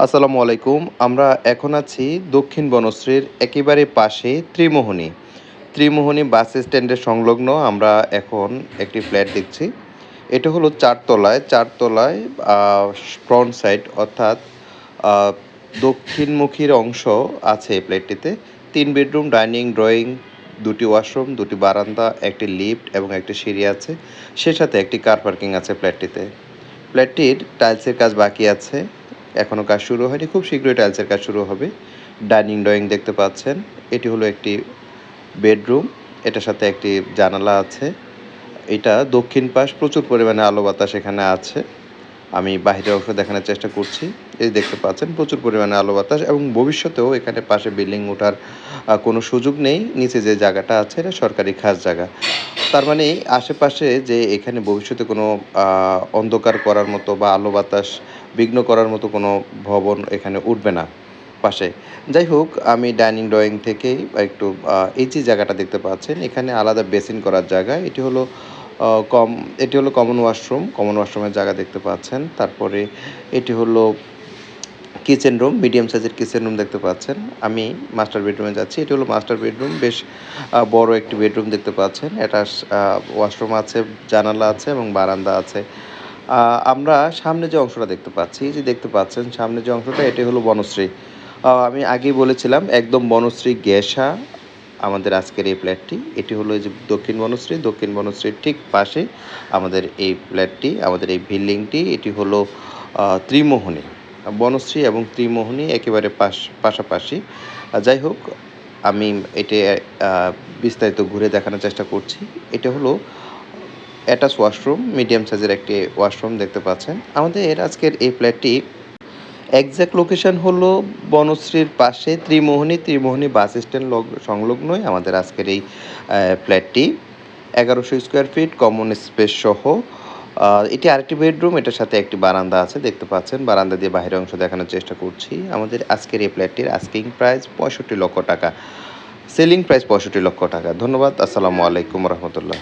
আসসালামু আলাইকুম। আমরা এখন আছি দক্ষিণ বনশ্রীর একেবারে পাশে ত্রিমোহনী। ত্রিমোহনী বাস স্ট্যান্ডের সংলগ্ন আমরা এখন একটি ফ্ল্যাট দেখছি। এটা হলো ৪ তলায়, ৪ তলায় আ ফ্রন্ট সাইড অর্থাৎ আ দক্ষিণমুখীর অংশ আছে এই ফ্ল্যাটটিতে। ৩ বেডরুম, ডাইনিং, ড্রয়িং, ২ টি ওয়াশরুম, ২ টি বারান্দা, ১ টি লিফট এবং ১ টি সিঁড়ি আছে। সে সাথে একটি কার পার্কিং আছে ফ্ল্যাটটিতে। ফ্ল্যাটটির টাইলসের কাজ বাকি আছে। এখনো কাজ শুরু হয়নি। খুব শীঘ্রই টাইলসের কাজ শুরু হবে। ডাইনিং ড্রয়িং দেখতে পাচ্ছেন। এটি হলো একটি বেডরুম। এটার সাথে একটি জানালা আছে। এটা দক্ষিণ পাশ প্রচুর পরিমাণে আলো বাতাস এখানে আছে। আমি বাহিরের অংশ দেখানোর চেষ্টা করছি। এই দেখতে পাচ্ছেন প্রচুর পরিমাণে আলো বাতাস এবং ভবিষ্যতেও এখানে পাশে বিল্ডিং ওঠার কোনো সুযোগ নেই। নিচে যে জায়গাটা আছে এটা সরকারি খাস জায়গা। তার মানে আশেপাশে যে এখানে ভবিষ্যতে কোনো আ অন্ধকার করার মতো বা আলো বাতাস বিঘ্ন করার মতো কোনো ভবন এখানে উঠবে না পাশে। যাই হোক আমি ডাইনিং ড্রয়িং থেকেই একটু এই যে জায়গাটা দেখতে পাচ্ছেন এখানে আলাদা বেসিন করার জায়গা। এটি হলো আ কম এটি হলো কমন ওয়াশরুম। কমন ওয়াশরুমের জায়গা দেখতে পাচ্ছেন। তারপরে এটি হলো কিচেন রুম, মিডিয়াম সাইজের কিচেন রুম দেখতে পাচ্ছেন। আমি মাস্টার বেডরুমে যাচ্ছি। এটি হলো মাস্টার বেডরুম। বেশ বড় একটি বেডরুম দেখতে পাচ্ছেন। এটা ওয়াশরুম আছে, জানালা আছে এবং বারান্দা আছে। আ আমরা সামনে যে অংশটা দেখতে পাচ্ছি, যে দেখতে পাচ্ছেন সামনে যে অংশটা এটি হলো বনশ্রী। আমি আগেই বলেছিলাম একদম বনশ্রী ঘেঁষা আমাদের আজকের এই ফ্ল্যাটটি। এটি হলো এই যে দক্ষিণ বনশ্রী, দক্ষিণ বনশ্রীর ঠিক পাশে আমাদের এই ফ্ল্যাটটি, আমাদের এই বিল্ডিংটি। এটি হলো ত্রিমোহনী। বনশ্রী এবং ত্রিমোহনী একেবারে পাশাপাশি। যাই হোক আমি এটি আ বিস্তারিত ঘুরে দেখানোর চেষ্টা করছি। এটা হলো অ্যাটাচ ওয়াশরুম, মিডিয়াম সাইজের একটি ওয়াশরুম দেখতে পাচ্ছেন। আমাদের আজকের এই ফ্ল্যাটটি এক্সাক্ট লোকেশন হলো বনশ্রীর পাশে ত্রিমোহনী, ত্রিমোহনী বাস স্ট্যান্ড সংলগ্নই আমাদের আজকের এই ফ্ল্যাটটি। ১১০০ স্কোয়ার ফিট কমন স্পেস সহ। এটি আরেকটি বেডরুম, এটার সাথে একটি বারান্দা আছে দেখতে পাচ্ছেন। বারান্দা দিয়ে বাহিরের অংশ দেখানোর চেষ্টা করছি। আমাদের আজকের এই ফ্ল্যাটটির আস্কিং প্রাইস ৳৬৫,০০,০০০। Selling price ৳৬৫,০০,০০০। ধন্যবাদ। আসসালামু আলাইকুম রহমতুল্লাহ।